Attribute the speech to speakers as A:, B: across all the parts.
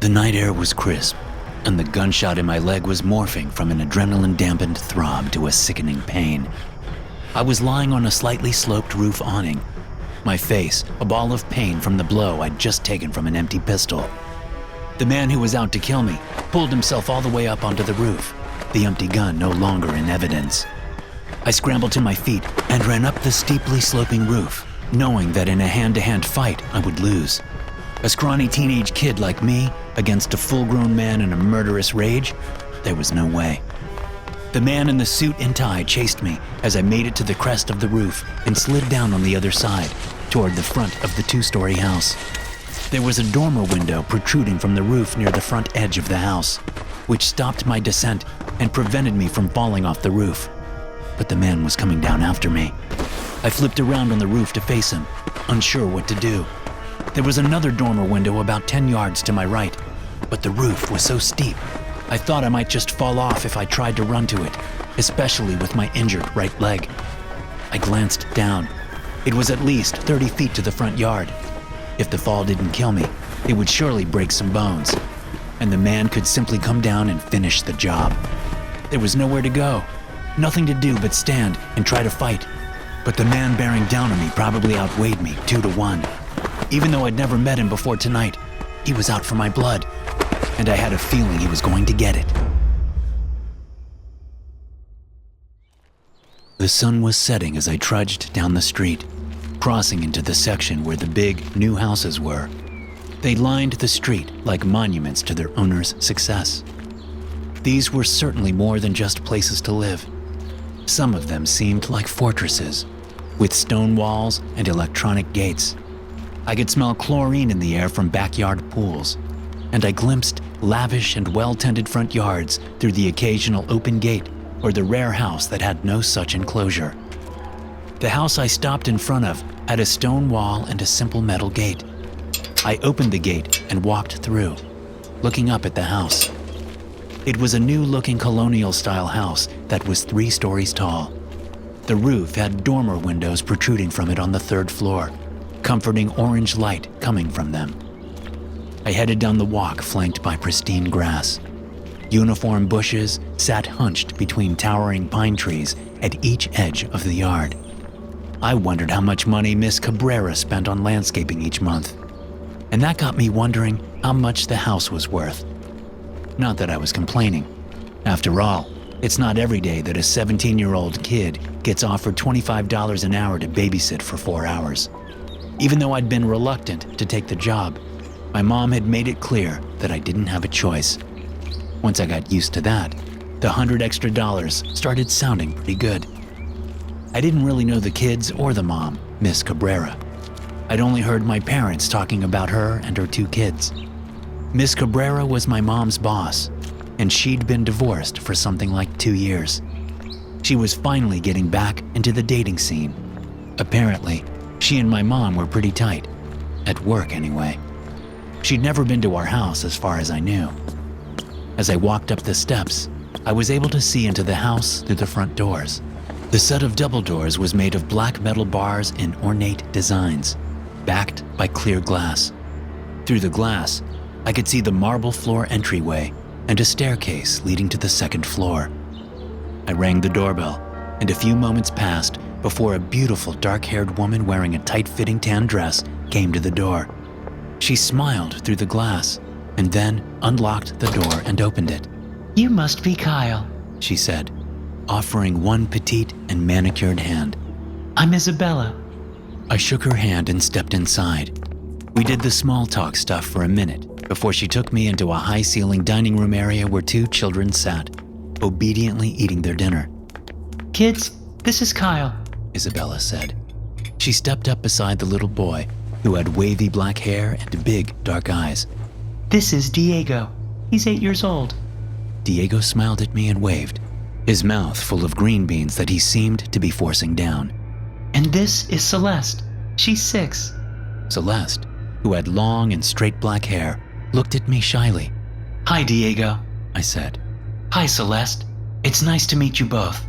A: The night air was crisp, and the gunshot in my leg was morphing from an adrenaline-dampened throb to a sickening pain. I was lying on a slightly sloped roof awning, my face a ball of pain from the blow I'd just taken from an empty pistol. The man who was out to kill me pulled himself all the way up onto the roof, the empty gun no longer in evidence. I scrambled to my feet and ran up the steeply sloping roof, knowing that in a hand-to-hand fight I would lose. A scrawny teenage kid like me against a full-grown man in a murderous rage? There was no way. The man in the suit and tie chased me as I made it to the crest of the roof and slid down on the other side, toward the front of the two-story house. There was a dormer window protruding from the roof near the front edge of the house, which stopped my descent and prevented me from falling off the roof. But the man was coming down after me. I flipped around on the roof to face him, unsure what to do. There was another dormer window about 10 yards to my right, but the roof was so steep, I thought I might just fall off if I tried to run to it, especially with my injured right leg. I glanced down. It was at least 30 feet to the front yard. If the fall didn't kill me, it would surely break some bones, and the man could simply come down and finish the job. There was nowhere to go, nothing to do but stand and try to fight. But the man bearing down on me probably outweighed me 2-1. Even though I'd never met him before tonight, he was out for my blood, and I had a feeling he was going to get it. The sun was setting as I trudged down the street, crossing into the section where the big, new houses were. They lined the street like monuments to their owners' success. These were certainly more than just places to live. Some of them seemed like fortresses, with stone walls and electronic gates. I could smell chlorine in the air from backyard pools, and I glimpsed lavish and well-tended front yards through the occasional open gate or the rare house that had no such enclosure. The house I stopped in front of had a stone wall and a simple metal gate. I opened the gate and walked through, looking up at the house. It was a new-looking colonial-style house that was 3 stories tall. The roof had dormer windows protruding from it on the 3rd floor, comforting orange light coming from them. I headed down the walk flanked by pristine grass. Uniform bushes sat hunched between towering pine trees at each edge of the yard. I wondered how much money Miss Cabrera spent on landscaping each month, and that got me wondering how much the house was worth. Not that I was complaining. After all, it's not every day that a 17-year-old kid gets offered $25 an hour to babysit for 4 hours. Even though I'd been reluctant to take the job, my mom had made it clear that I didn't have a choice. Once I got used to that, the $100 extra started sounding pretty good. I didn't really know the kids or the mom, Miss Cabrera. I'd only heard my parents talking about her and her 2 kids. Miss Cabrera was my mom's boss, and she'd been divorced for something like 2 years. She was finally getting back into the dating scene. Apparently, she and my mom were pretty tight, at work anyway. She'd never been to our house as far as I knew. As I walked up the steps, I was able to see into the house through the front doors. The set of double doors was made of black metal bars in ornate designs, backed by clear glass. Through the glass, I could see the marble floor entryway and a staircase leading to the 2nd floor. I rang the doorbell, and a few moments passed before a beautiful dark-haired woman wearing a tight-fitting tan dress came to the door. She smiled through the glass and then unlocked the door and opened it. "You must be Kyle," she said, offering one petite and manicured hand. "I'm Isabella." I shook her hand and stepped inside. We did the small talk stuff for a minute before she took me into a high-ceiling dining room area where 2 children sat, obediently eating their dinner. "Kids, this is Kyle," Isabella said. She stepped up beside the little boy, who had wavy black hair and big dark eyes. "This is Diego. He's 8 years old." Diego smiled at me and waved, his mouth full of green beans that he seemed to be forcing down. "And this is Celeste. She's 6. Celeste, who had long and straight black hair, looked at me shyly. "Hi, Diego," I said. "Hi, Celeste. It's nice to meet you both."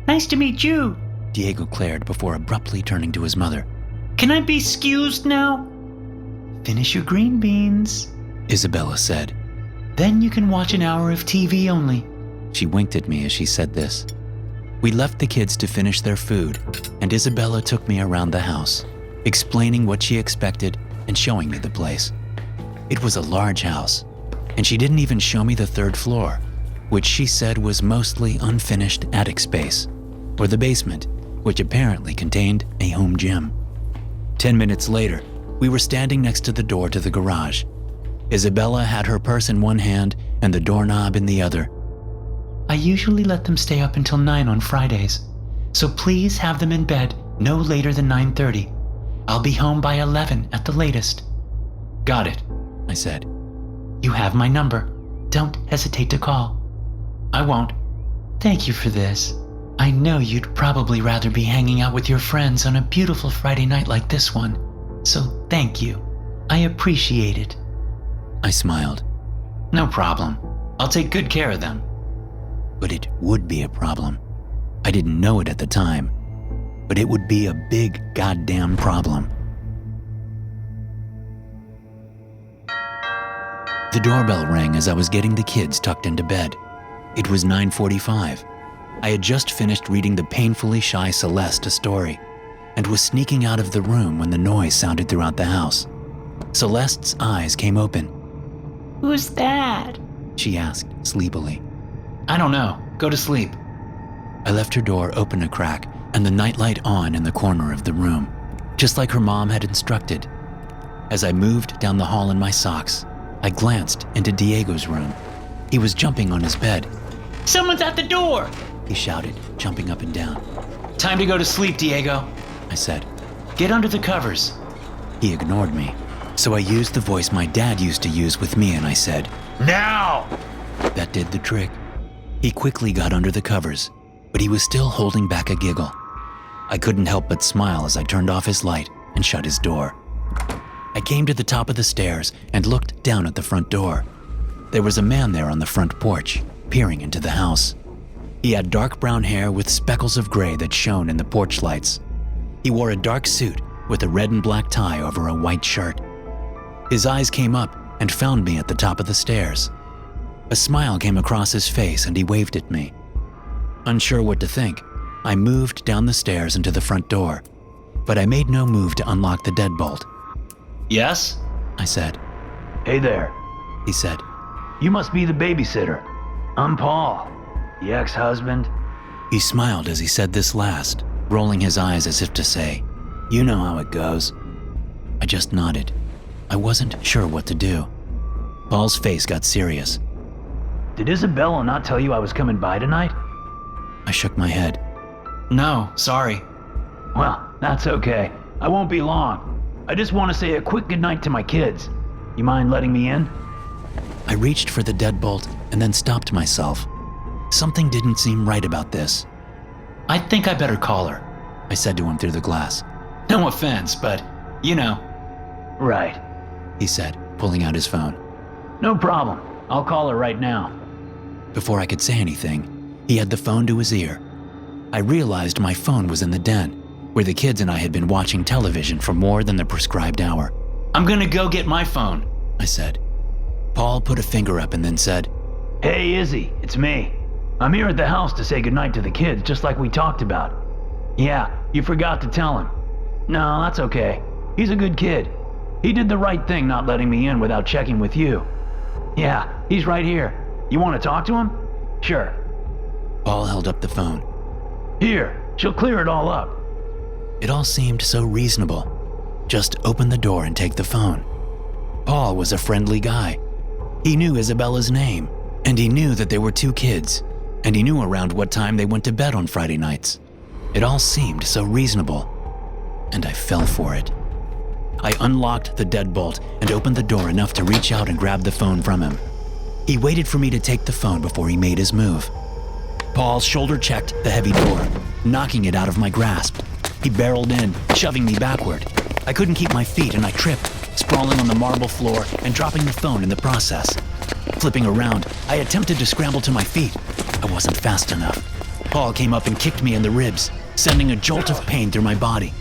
A: "Nice to meet you," Diego declared before abruptly turning to his mother. "Can I be excused now?" "Finish your green beans," Isabella said.
B: Then you can watch an hour of TV only.
A: She winked at me as she said this. We left the kids to finish their food, and Isabella took me around the house, explaining what she expected and showing me the place. It was a large house, and she didn't even show me the third floor, which she said was mostly unfinished attic space, or the basement, which apparently contained a home gym. 10 minutes later, we were standing next to the door to the garage. Isabella had her purse in one hand and the doorknob in the other.
B: I usually let them stay up until 9 on Fridays, so please have them in bed no later than 9:30. I'll be home by 11 at the latest.
A: Got it, I said.
B: You have my number. Don't hesitate to call. I won't. Thank you for this. I know you'd probably rather be hanging out with your friends on a beautiful Friday night like this one, so thank you. I appreciate it.
A: I smiled.
B: No problem. I'll take good care of them.
A: But it would be a problem. I didn't know it at the time, but it would be a big goddamn problem. The doorbell rang as I was getting the kids tucked into bed. It was 9:45. I had just finished reading the painfully shy Celeste a story and was sneaking out of the room when the noise sounded throughout the house. Celeste's eyes came open.
C: Who's that?
A: She asked sleepily.
B: I don't know. Go to sleep.
A: I left her door open a crack and the nightlight on in the corner of the room, just like her mom had instructed. As I moved down the hall in my socks, I glanced into Diego's room. He was jumping on his bed.
C: Someone's at the door!
A: He shouted, jumping up and down.
B: Time to go to sleep, Diego,
A: I said.
B: Get under the covers.
A: He ignored me, so I used the voice my dad used to use with me and I said,
B: Now!
A: That did the trick. He quickly got under the covers, but he was still holding back a giggle. I couldn't help but smile as I turned off his light and shut his door. I came to the top of the stairs and looked down at the front door. There was a man there on the front porch, peering into the house. He had dark brown hair with speckles of gray that shone in the porch lights. He wore a dark suit with a red and black tie over a white shirt. His eyes came up and found me at the top of the stairs. A smile came across his face and he waved at me. Unsure what to think, I moved down the stairs into the front door, but I made no move to unlock the deadbolt.
B: Yes?
A: I said.
D: Hey there,
A: He said.
D: you must be the babysitter. I'm Paul, the ex-husband.
A: He smiled as he said this last, rolling his eyes as if to say, You know how it goes. I just nodded. I wasn't sure what to do. Paul's face got serious.
D: Did Isabella not tell you I was coming by tonight?
A: I shook my head.
B: No, sorry.
D: Well, that's okay. I won't be long. I just want to say a quick goodnight to my kids. You mind letting me in?
A: I reached for the deadbolt and then stopped myself. Something didn't seem right about this.
B: I think I better call her.
A: I said to him through the glass.
B: No offense, but, you know.
D: Right.
A: He said, pulling out his phone.
D: No problem. I'll call her right now.
A: Before I could say anything, he had the phone to his ear. I realized my phone was in the den, where the kids and I had been watching television for more than the prescribed hour.
B: I'm gonna go get my phone,
A: I said. Paul put a finger up and then said,
D: Hey, Izzy, it's me. I'm here at the house to say goodnight to the kids, just like we talked about. Yeah, you forgot to tell him. No, that's okay. He's a good kid. He did the right thing not letting me in without checking with you. Yeah, he's right here. You want to talk to him? Sure.
A: Paul held up the phone.
D: Here, she'll clear it all up.
A: It all seemed so reasonable. Just open the door and take the phone. Paul was a friendly guy. He knew Isabella's name, and he knew that there were 2 kids, and he knew around what time they went to bed on Friday nights. It all seemed so reasonable, and I fell for it. I unlocked the deadbolt and opened the door enough to reach out and grab the phone from him. He waited for me to take the phone before he made his move. Paul shoulder-checked the heavy door, knocking it out of my grasp. He barreled in, shoving me backward. I couldn't keep my feet and I tripped, sprawling on the marble floor and dropping the phone in the process. Flipping around, I attempted to scramble to my feet. I wasn't fast enough. Paul came up and kicked me in the ribs, sending a jolt of pain through my body.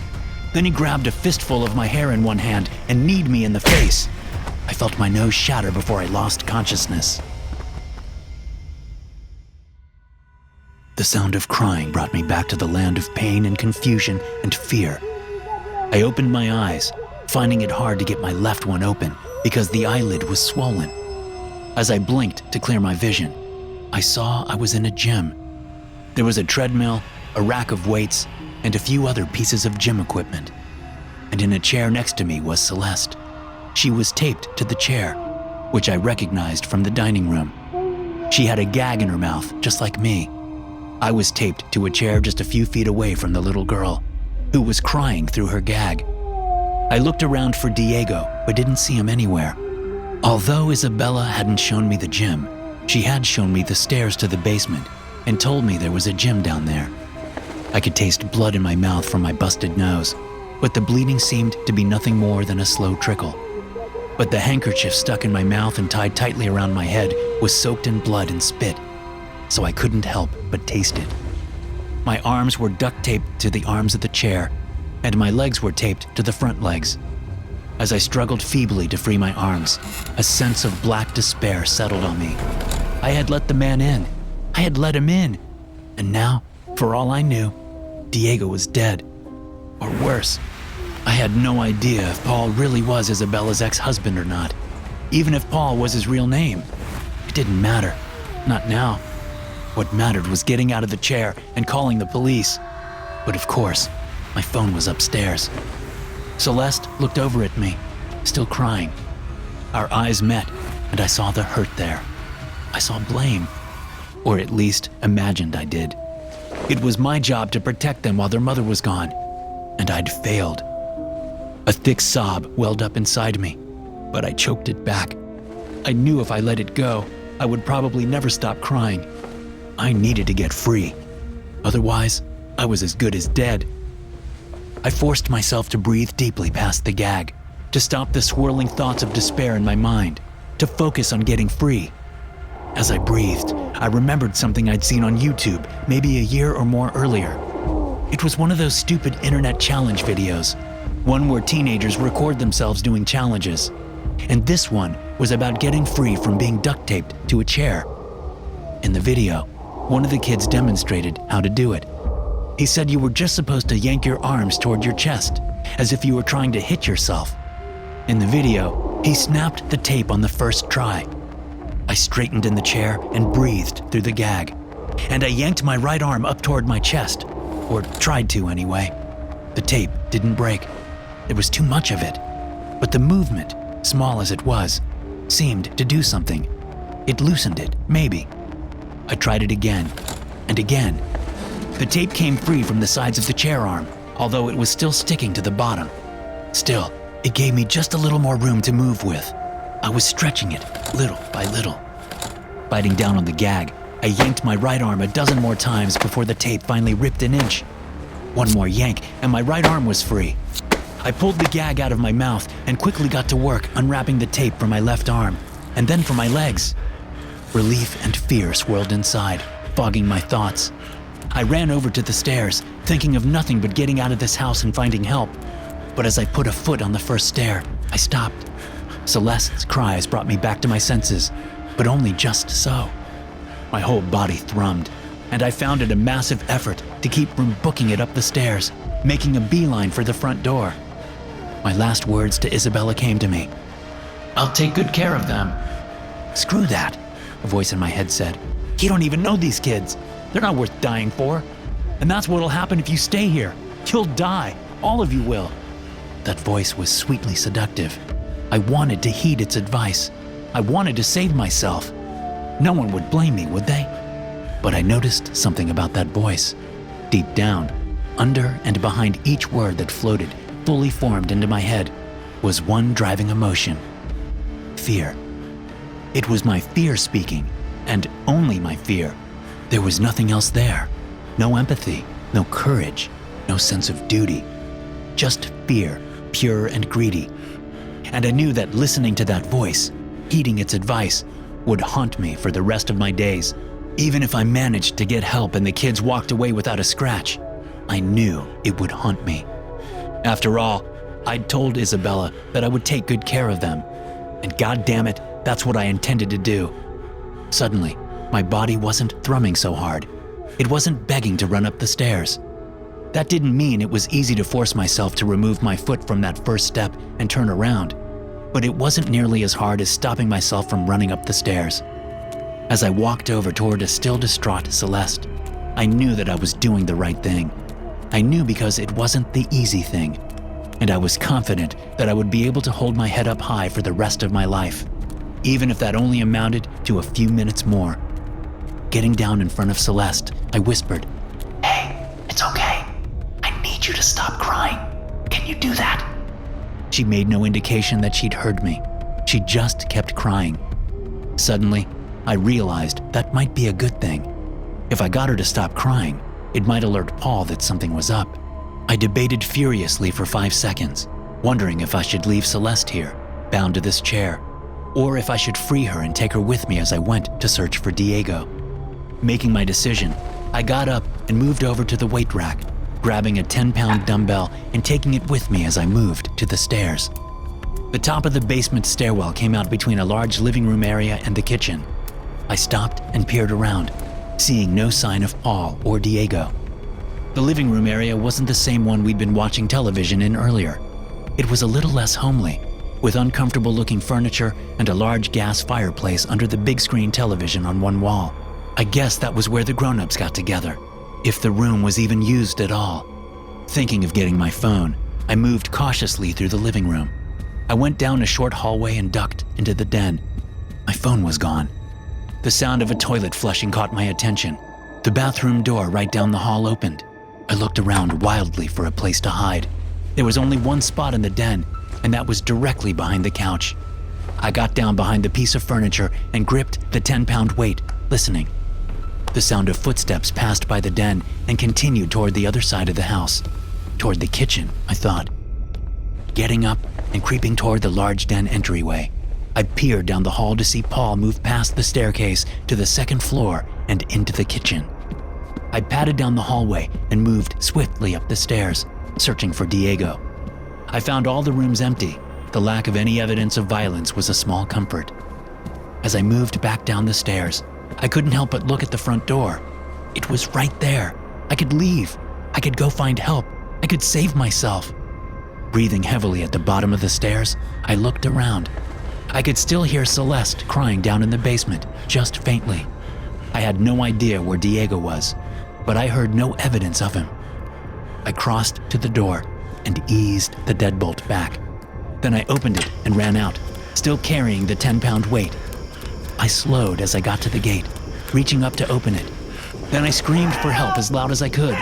A: Then he grabbed a fistful of my hair in one hand and kneed me in the face. I felt my nose shatter before I lost consciousness. The sound of crying brought me back to the land of pain and confusion and fear. I opened my eyes, finding it hard to get my left one open because the eyelid was swollen. As I blinked to clear my vision, I saw I was in a gym. There was a treadmill, a rack of weights, and a few other pieces of gym equipment. And in a chair next to me was Celeste. She was taped to the chair, which I recognized from the dining room. She had a gag in her mouth, just like me. I was taped to a chair just a few feet away from the little girl, who was crying through her gag. I looked around for Diego, but didn't see him anywhere. Although Isabella hadn't shown me the gym, she had shown me the stairs to the basement and told me there was a gym down there. I could taste blood in my mouth from my busted nose, but the bleeding seemed to be nothing more than a slow trickle. But the handkerchief stuck in my mouth and tied tightly around my head was soaked in blood and spit, so I couldn't help but taste it. My arms were duct taped to the arms of the chair, and my legs were taped to the front legs. As I struggled feebly to free my arms, a sense of black despair settled on me. I had let the man in. I had let him in. And now, for all I knew, Diego was dead. Or worse, I had no idea if Paul really was Isabella's ex-husband or not. Even if Paul was his real name. It didn't matter. Not now. What mattered was getting out of the chair and calling the police. But of course, my phone was upstairs. Celeste looked over at me, still crying. Our eyes met, and I saw the hurt there. I saw blame, or at least imagined I did. It was my job to protect them while their mother was gone, and I'd failed. A thick sob welled up inside me, but I choked it back. I knew if I let it go, I would probably never stop crying. I needed to get free. Otherwise, I was as good as dead. I forced myself to breathe deeply past the gag, to stop the swirling thoughts of despair in my mind, to focus on getting free. As I breathed, I remembered something I'd seen on YouTube maybe a year or more earlier. It was one of those stupid internet challenge videos, one where teenagers record themselves doing challenges. And this one was about getting free from being duct taped to a chair. In the video, one of the kids demonstrated how to do it. He said you were just supposed to yank your arms toward your chest, as if you were trying to hit yourself. In the video, he snapped the tape on the first try. I straightened in the chair and breathed through the gag. And I yanked my right arm up toward my chest, or tried to anyway. The tape didn't break. There was too much of it. But the movement, small as it was, seemed to do something. It loosened it, maybe. I tried it again, and again. The tape came free from the sides of the chair arm, although it was still sticking to the bottom. Still, it gave me just a little more room to move with. I was stretching it, little by little. Biting down on the gag, I yanked my right arm a dozen more times before the tape finally ripped an inch. One more yank, and my right arm was free. I pulled the gag out of my mouth and quickly got to work unwrapping the tape from my left arm, and then from my legs. Relief and fear swirled inside, fogging my thoughts. I ran over to the stairs, thinking of nothing but getting out of this house and finding help. But as I put a foot on the first stair, I stopped. Celeste's cries brought me back to my senses, but only just so. My whole body thrummed, and I found it a massive effort to keep from booking it up the stairs, making a beeline for the front door. My last words to Isabella came to me.
B: I'll take good care of them.
A: "Screw that," a voice in my head said. "You don't even know these kids. They're not worth dying for. And that's what'll happen if you stay here. You'll die. All of you will." That voice was sweetly seductive. I wanted to heed its advice. I wanted to save myself. No one would blame me, would they? But I noticed something about that voice. Deep down, under and behind each word that floated, fully formed into my head, was one driving emotion. Fear. It was my fear speaking, and only my fear. There was nothing else there. No empathy, no courage, no sense of duty. Just fear, pure and greedy. And I knew that listening to that voice, heeding its advice, would haunt me for the rest of my days. Even if I managed to get help and the kids walked away without a scratch, I knew it would haunt me. After all, I'd told Isabella that I would take good care of them. and god damn it, that's what I intended to do. Suddenly, my body wasn't thrumming so hard. It wasn't begging to run up the stairs. That didn't mean it was easy to force myself to remove my foot from that first step and turn around, but it wasn't nearly as hard as stopping myself from running up the stairs. As I walked over toward a still distraught Celeste, I knew that I was doing the right thing. I knew because it wasn't the easy thing, and I was confident that I would be able to hold my head up high for the rest of my life, even if that only amounted to a few minutes more. Getting down in front of Celeste, I whispered,
B: Hey, it's okay. I need you to stop crying. Can you do that?
A: She made no indication that she'd heard me. She just kept crying. Suddenly, I realized that might be a good thing. If I got her to stop crying, it might alert Paul that something was up. I debated furiously for 5 seconds, wondering if I should leave Celeste here, bound to this chair, or if I should free her and take her with me as I went to search for Diego. Making my decision, I got up and moved over to the weight rack, grabbing a 10-pound dumbbell and taking it with me as I moved to the stairs. The top of the basement stairwell came out between a large living room area and the kitchen. I stopped and peered around, seeing no sign of Paul or Diego. The living room area wasn't the same one we'd been watching television in earlier. It was a little less homely, with uncomfortable-looking furniture and a large gas fireplace under the big screen television on one wall. I guess that was where the grown-ups got together, if the room was even used at all. Thinking of getting my phone, I moved cautiously through the living room. I went down a short hallway and ducked into the den. My phone was gone. The sound of a toilet flushing caught my attention. The bathroom door right down the hall opened. I looked around wildly for a place to hide. There was only one spot in the den, and that was directly behind the couch. I got down behind the piece of furniture and gripped the 10-pound weight, listening. The sound of footsteps passed by the den and continued toward the other side of the house. Toward the kitchen, I thought. Getting up and creeping toward the large den entryway, I peered down the hall to see Paul move past the staircase to the second floor and into the kitchen. I padded down the hallway and moved swiftly up the stairs, searching for Diego. I found all the rooms empty. The lack of any evidence of violence was a small comfort. As I moved back down the stairs, I couldn't help but look at the front door. It was right there. I could leave. I could go find help. I could save myself. Breathing heavily at the bottom of the stairs, I looked around. I could still hear Celeste crying down in the basement, just faintly. I had no idea where Diego was, but I heard no evidence of him. I crossed to the door and eased the deadbolt back. Then I opened it and ran out, still carrying the 10-pound weight. I slowed as I got to the gate, reaching up to open it. Then I screamed for help as loud as I could.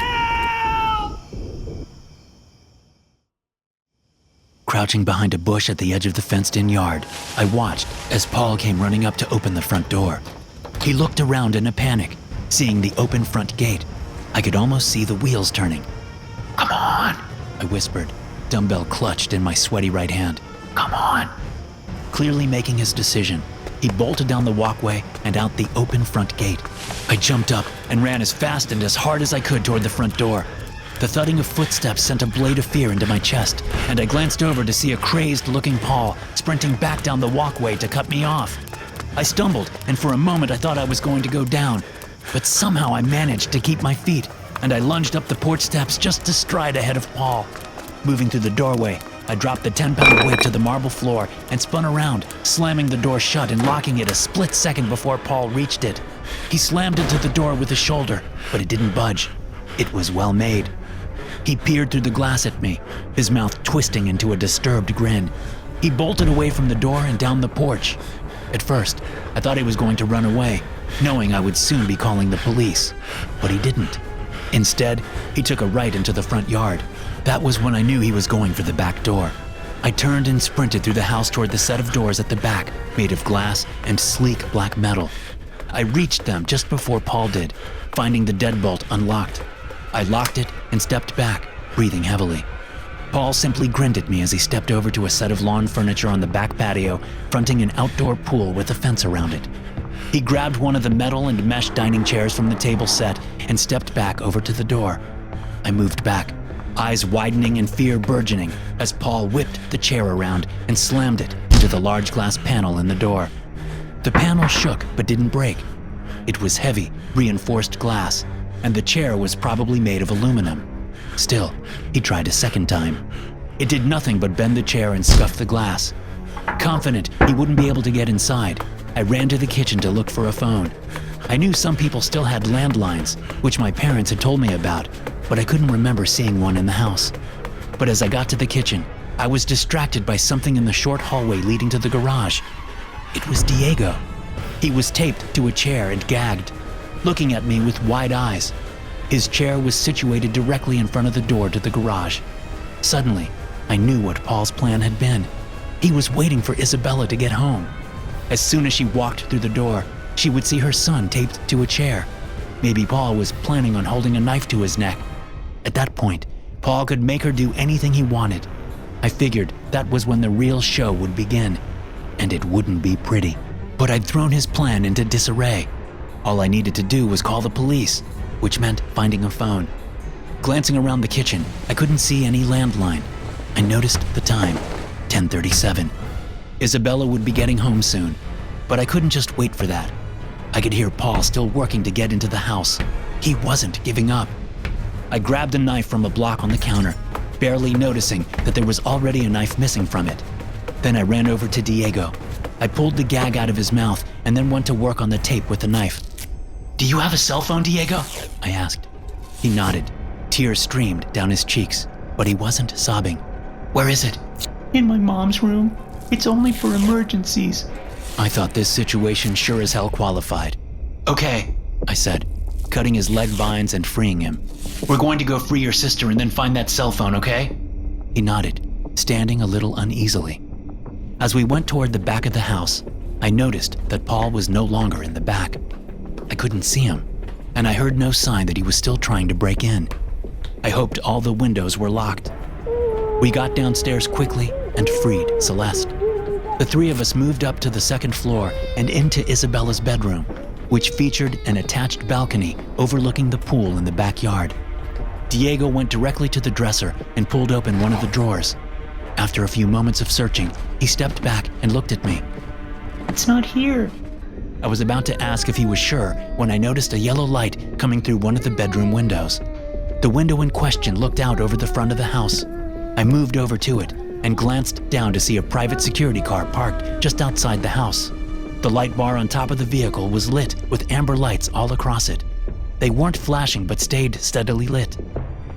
A: Crouching behind a bush at the edge of the fenced-in yard, I watched as Paul came running up to open the front door. He looked around in a panic, seeing the open front gate. I could almost see the wheels turning.
B: Come on,
A: I whispered, dumbbell clutched in my sweaty right hand.
B: come on.
A: Clearly making his decision, he bolted down the walkway and out the open front gate. I jumped up and ran as fast and as hard as I could toward the front door. The thudding of footsteps sent a blade of fear into my chest, and I glanced over to see a crazed-looking Paul sprinting back down the walkway to cut me off. I stumbled, and for a moment I thought I was going to go down, but somehow I managed to keep my feet, and I lunged up the porch steps just a stride ahead of Paul. Moving through the doorway, I dropped the 10-pound weight to the marble floor and spun around, slamming the door shut and locking it a split second before Paul reached it. He slammed into the door with his shoulder, but it didn't budge. It was well made. He peered through the glass at me, his mouth twisting into a disturbed grin. He bolted away from the door and down the porch. At first, I thought he was going to run away, knowing I would soon be calling the police. But he didn't. Instead, he took a right into the front yard. That was when I knew he was going for the back door. I turned and sprinted through the house toward the set of doors at the back, made of glass and sleek black metal. I reached them just before Paul did, finding the deadbolt unlocked. I locked it and stepped back, breathing heavily. Paul simply grinned at me as he stepped over to a set of lawn furniture on the back patio, fronting an outdoor pool with a fence around it. He grabbed one of the metal and mesh dining chairs from the table set and stepped back over to the door. I moved back, eyes widening and fear burgeoning as Paul whipped the chair around and slammed it, into the large glass panel in the door. The panel shook but didn't break. It was heavy, reinforced glass, and the chair was probably made of aluminum. Still, he tried a second time. It did nothing but bend the chair and scuff the glass. Confident he wouldn't be able to get inside, I ran to the kitchen to look for a phone. I knew some people still had landlines, which my parents had told me about, but I couldn't remember seeing one in the house. But as I got to the kitchen, I was distracted by something in the short hallway leading to the garage. It was Diego. He was taped to a chair and gagged, looking at me with wide eyes. His chair was situated directly in front of the door to the garage. Suddenly, I knew what Paul's plan had been. He was waiting for Isabella to get home. As soon as she walked through the door, she would see her son taped to a chair. Maybe Paul was planning on holding a knife to his neck. At that point, Paul could make her do anything he wanted. I figured that was when the real show would begin, and it wouldn't be pretty. But I'd thrown his plan into disarray. All I needed to do was call the police, which meant finding a phone. Glancing around the kitchen, I couldn't see any landline. I noticed the time, 10:37. Isabella would be getting home soon, but I couldn't just wait for that. I could hear Paul still working to get into the house. He wasn't giving up. I grabbed a knife from a block on the counter, barely noticing that there was already a knife missing from it. Then I ran over to Diego. I pulled the gag out of his mouth and then went to work on the tape with the knife.
B: Do you have a cell phone, Diego?
A: I asked. He nodded. Tears streamed down his cheeks, but he wasn't sobbing.
B: Where is it?
C: In my mom's room. It's only for emergencies.
A: I thought this situation sure as hell qualified.
B: Okay,
A: I said, cutting his leg binds and freeing him.
B: we're going to go free your sister and then find that cell phone, okay?
A: He nodded, standing a little uneasily. As we went toward the back of the house, I noticed that Paul was no longer in the back. I couldn't see him, and I heard no sign that he was still trying to break in. I hoped all the windows were locked. We got downstairs quickly and freed Celeste. The three of us moved up to the second floor and into Isabella's bedroom, which featured an attached balcony overlooking the pool in the backyard. Diego went directly to the dresser and pulled open one of the drawers. After a few moments of searching, he stepped back and looked at me.
C: It's not here.
A: I was about to ask if he was sure when I noticed a yellow light coming through one of the bedroom windows. The window in question looked out over the front of the house. I moved over to it and glanced down to see a private security car parked just outside the house. The light bar on top of the vehicle was lit with amber lights all across it. They weren't flashing but stayed steadily lit.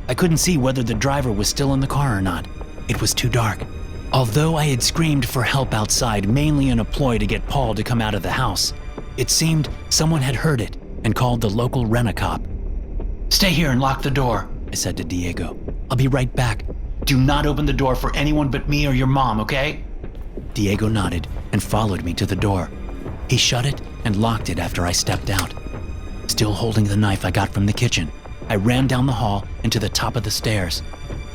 A: I couldn't see whether the driver was still in the car or not. It was too dark. Although I had screamed for help outside, mainly in a ploy to get Paul to come out of the house, it seemed someone had heard it and called the local rent-a-cop.
B: Stay here and lock the door,
A: I said to Diego. I'll be right back.
B: Do not open the door for anyone but me or your mom, okay?
A: Diego nodded and followed me to the door. He shut it and locked it after I stepped out. Still holding the knife I got from the kitchen, I ran down the hall and to the top of the stairs.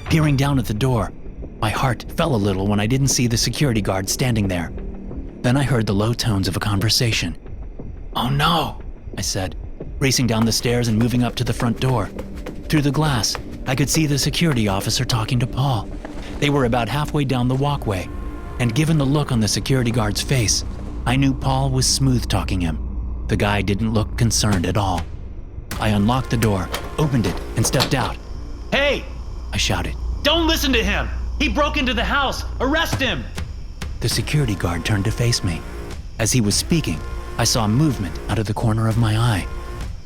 A: Peering down at the door, my heart fell a little when I didn't see the security guard standing there. Then I heard the low tones of a conversation.
B: Oh no,
A: I said, racing down the stairs and moving up to the front door. Through the glass, I could see the security officer talking to Paul. They were about halfway down the walkway, and given the look on the security guard's face, I knew Paul was smooth-talking him. The guy didn't look concerned at all. I unlocked the door, opened it, and stepped out.
B: Hey!
A: I shouted.
B: Don't listen to him! He broke into the house! Arrest him!
A: The security guard turned to face me. As he was speaking, I saw movement out of the corner of my eye.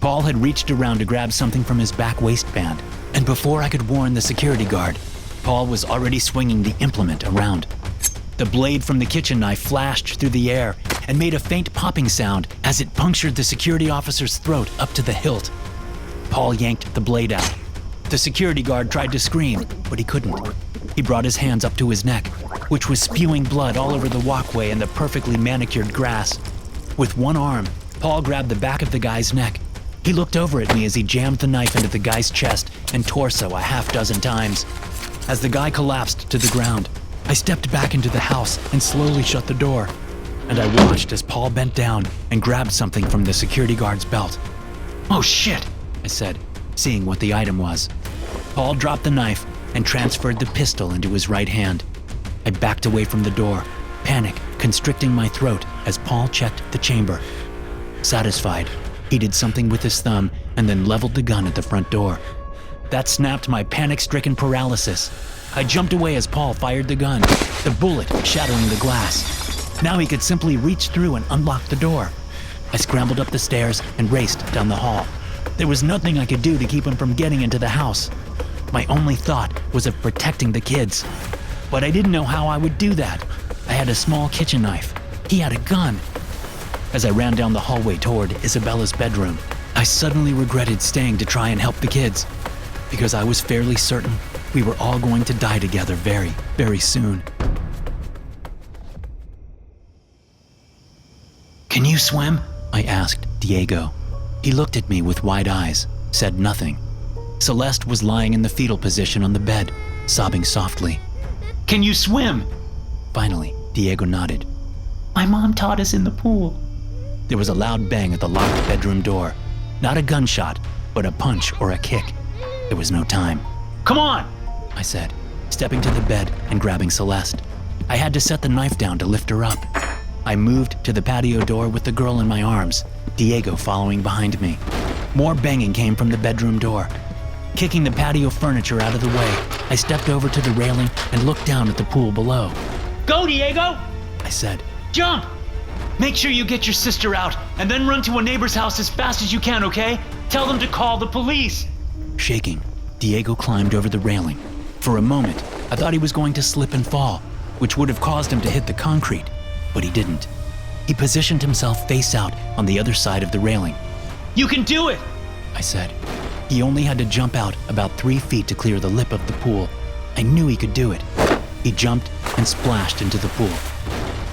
A: Paul had reached around to grab something from his back waistband, and before I could warn the security guard, Paul was already swinging the implement around. The blade from the kitchen knife flashed through the air and made a faint popping sound as it punctured the security officer's throat up to the hilt. Paul yanked the blade out. The security guard tried to scream, but he couldn't. He brought his hands up to his neck, which was spewing blood all over the walkway and the perfectly manicured grass. With one arm, Paul grabbed the back of the guy's neck. He looked over at me as he jammed the knife into the guy's chest and torso a half dozen times. As the guy collapsed to the ground, I stepped back into the house and slowly shut the door. And I watched as Paul bent down and grabbed something from the security guard's belt.
B: Oh shit,
A: I said, seeing what the item was. Paul dropped the knife and transferred the pistol into his right hand. I backed away from the door, panic constricting my throat as Paul checked the chamber. Satisfied, he did something with his thumb and then leveled the gun at the front door. That snapped my panic-stricken paralysis. I jumped away as Paul fired the gun, the bullet shattering the glass. Now he could simply reach through and unlock the door. I scrambled up the stairs and raced down the hall. There was nothing I could do to keep him from getting into the house. My only thought was of protecting the kids. But I didn't know how I would do that. I had a small kitchen knife. He had a gun. As I ran down the hallway toward Isabella's bedroom, I suddenly regretted staying to try and help the kids, because I was fairly certain we were all going to die together very, very soon. "Can you swim?" I asked Diego. He looked at me with wide eyes, said nothing. Celeste was lying in the fetal position on the bed, sobbing softly.
B: Can you swim?
A: Finally, Diego nodded.
C: My mom taught us in the pool.
A: There was a loud bang at the locked bedroom door. Not a gunshot, but a punch or a kick. There was no time.
B: Come on!
A: I said, stepping to the bed and grabbing Celeste. I had to set the knife down to lift her up. I moved to the patio door with the girl in my arms, Diego following behind me. More banging came from the bedroom door. Kicking the patio furniture out of the way, I stepped over to the railing and looked down at the pool below.
B: Go, Diego!
A: I said.
B: Jump! Make sure you get your sister out, and then run to a neighbor's house as fast as you can, okay? Tell them to call the police!
A: Shaking, Diego climbed over the railing. For a moment, I thought he was going to slip and fall, which would have caused him to hit the concrete, but he didn't. He positioned himself face out on the other side of the railing.
B: You can do it!
A: I said. He only had to jump out about 3 feet to clear the lip of the pool. I knew he could do it. He jumped and splashed into the pool.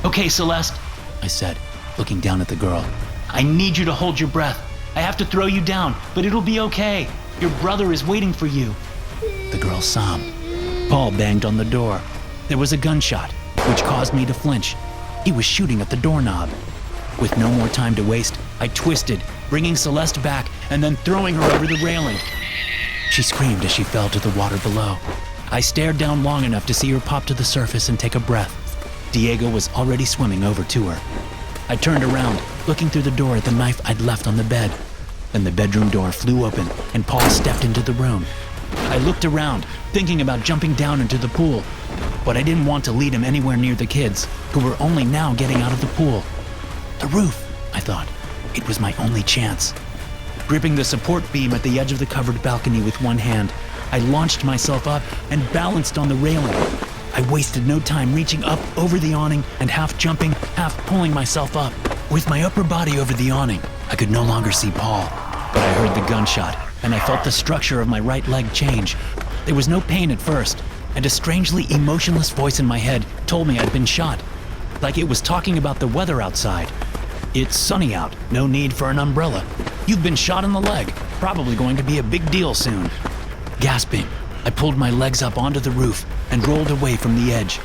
B: Okay, Celeste,
A: I said, looking down at the girl.
B: I need you to hold your breath. I have to throw you down, but it'll be okay. Your brother is waiting for you.
A: The girl sobbed. Paul banged on the door. There was a gunshot, which caused me to flinch. He was shooting at the doorknob. With no more time to waste, I twisted, bringing Celeste back and then throwing her over the railing. She screamed as she fell to the water below. I stared down long enough to see her pop to the surface and take a breath. Diego was already swimming over to her. I turned around, looking through the door at the knife I'd left on the bed. Then the bedroom door flew open and Paul stepped into the room. I looked around, thinking about jumping down into the pool, but I didn't want to lead him anywhere near the kids, who were only now getting out of the pool. The roof, I thought. It was my only chance. Gripping the support beam at the edge of the covered balcony with one hand, I launched myself up and balanced on the railing. I wasted no time reaching up over the awning and half jumping, half pulling myself up. With my upper body over the awning, I could no longer see Paul, but I heard the gunshot and I felt the structure of my right leg change. There was no pain at first, and a strangely emotionless voice in my head told me I'd been shot, like it was talking about the weather outside. It's sunny out, no need for an umbrella. You've been shot in the leg, probably going to be a big deal soon. Gasping, I pulled my legs up onto the roof and rolled away from the edge.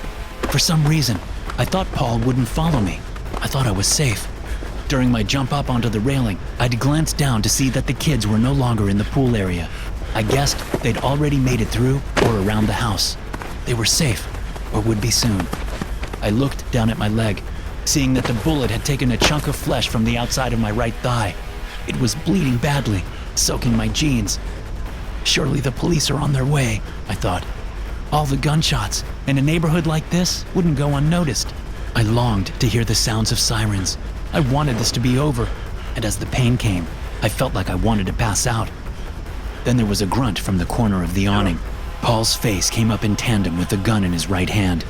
A: For some reason, I thought Paul wouldn't follow me. I thought I was safe. During my jump up onto the railing, I'd glanced down to see that the kids were no longer in the pool area. I guessed they'd already made it through or around the house. They were safe, or would be soon. I looked down at my leg, seeing that the bullet had taken a chunk of flesh from the outside of my right thigh. It was bleeding badly, soaking my jeans. Surely the police are on their way, I thought. All the gunshots in a neighborhood like this wouldn't go unnoticed. I longed to hear the sounds of sirens. I wanted this to be over, and as the pain came, I felt like I wanted to pass out. Then there was a grunt from the corner of the awning. Paul's face came up in tandem with the gun in his right hand.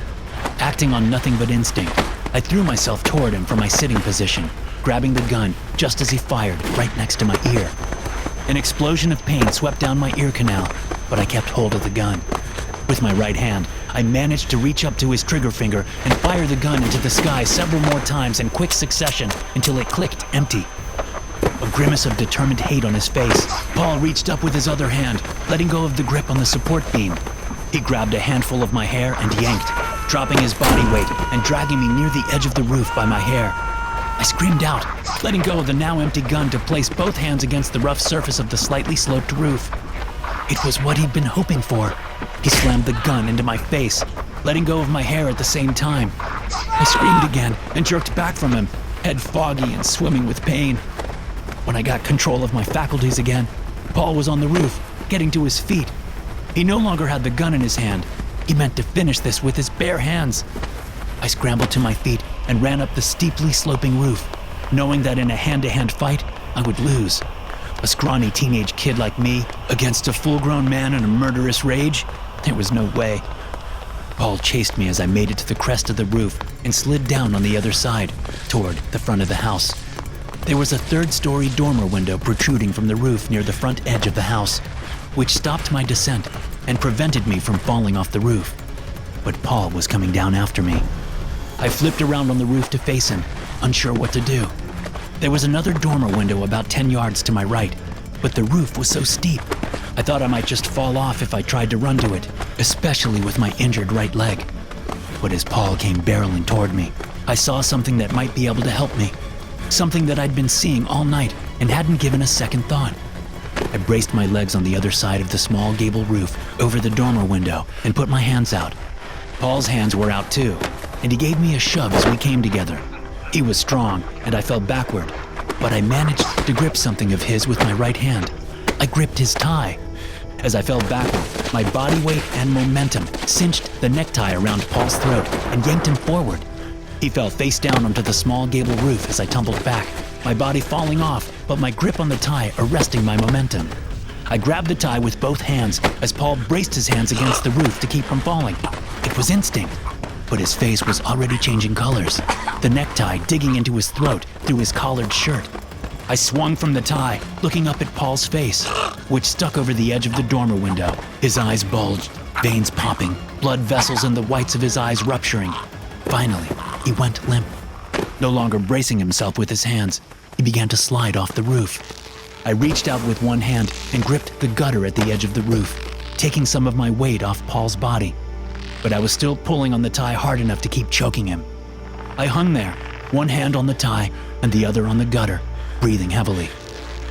A: Acting on nothing but instinct, I threw myself toward him from my sitting position, grabbing the gun just as he fired right next to my ear. An explosion of pain swept down my ear canal, but I kept hold of the gun. With my right hand, I managed to reach up to his trigger finger and fire the gun into the sky several more times in quick succession until it clicked empty. A grimace of determined hate on his face, Paul reached up with his other hand, letting go of the grip on the support beam. He grabbed a handful of my hair and yanked, dropping his body weight and dragging me near the edge of the roof by my hair. I screamed out, letting go of the now empty gun to place both hands against the rough surface of the slightly sloped roof. It was what he'd been hoping for. He slammed the gun into my face. letting go of my hair at the same time. I screamed again and jerked back from him, head foggy and swimming with pain. When I got control of my faculties again, Paul was on the roof, getting to his feet. He no longer had the gun in his hand. He meant to finish this with his bare hands. I scrambled to my feet and ran up the steeply sloping roof, knowing that in a hand-to-hand fight, I would lose. A scrawny teenage kid like me against a full-grown man in a murderous rage? There was no way. Paul chased me as I made it to the crest of the roof and slid down on the other side, toward the front of the house. There was a third-story dormer window protruding from the roof near the front edge of the house, which stopped my descent and prevented me from falling off the roof. But Paul was coming down after me. I flipped around on the roof to face him, unsure what to do. There was another dormer window about 10 yards to my right, but the roof was so steep, I thought I might just fall off if I tried to run to it, especially with my injured right leg. But as Paul came barreling toward me, I saw something that might be able to help me. Something that I'd been seeing all night and hadn't given a second thought. I braced my legs on the other side of the small gable roof over the dormer window and put my hands out. Paul's hands were out too, and he gave me a shove as we came together. He was strong, and I fell backward, but I managed to grip something of his with my right hand. I gripped his tie. As I fell backward, my body weight and momentum cinched the necktie around Paul's throat and yanked him forward. He fell face down onto the small gable roof as I tumbled back, my body falling off, but my grip on the tie arresting my momentum. I grabbed the tie with both hands as Paul braced his hands against the roof to keep from falling. It was instinct, but his face was already changing colors, the necktie digging into his throat through his collared shirt. I swung from the tie, looking up at Paul's face, which stuck over the edge of the dormer window. His eyes bulged, veins popping, blood vessels in the whites of his eyes rupturing. Finally, he went limp. No longer bracing himself with his hands, he began to slide off the roof. I reached out with one hand and gripped the gutter at the edge of the roof, taking some of my weight off Paul's body. But I was still pulling on the tie hard enough to keep choking him. I hung there, one hand on the tie and the other on the gutter, breathing heavily.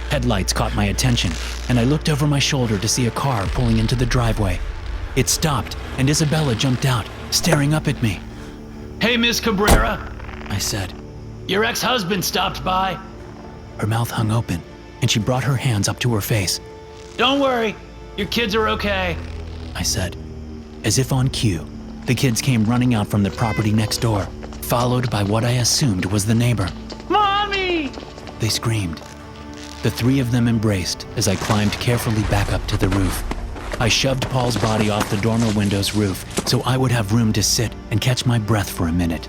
A: Headlights caught my attention, and I looked over my shoulder to see a car pulling into the driveway. It stopped, and Isabella jumped out, staring up at me.
D: Hey, Miss Cabrera,
A: I said.
D: your ex-husband stopped by.
A: Her mouth hung open, and she brought her hands up to her face.
D: Don't worry, your kids are okay.
A: I said. As if on cue, the kids came running out from the property next door, followed by what I assumed was the neighbor.
D: Mommy!
A: They screamed. The three of them embraced as I climbed carefully back up to the roof. I shoved Paul's body off the dormer window's roof so I would have room to sit and catch my breath for a minute.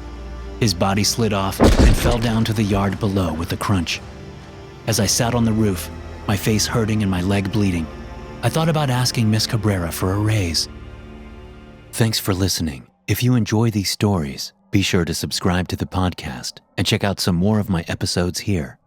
A: His body slid off and fell down to the yard below with a crunch. As I sat on the roof, my face hurting and my leg bleeding, I thought about asking Miss Cabrera for a raise. Thanks for listening. If you enjoy these stories, be sure to subscribe to the podcast and check out some more of my episodes here.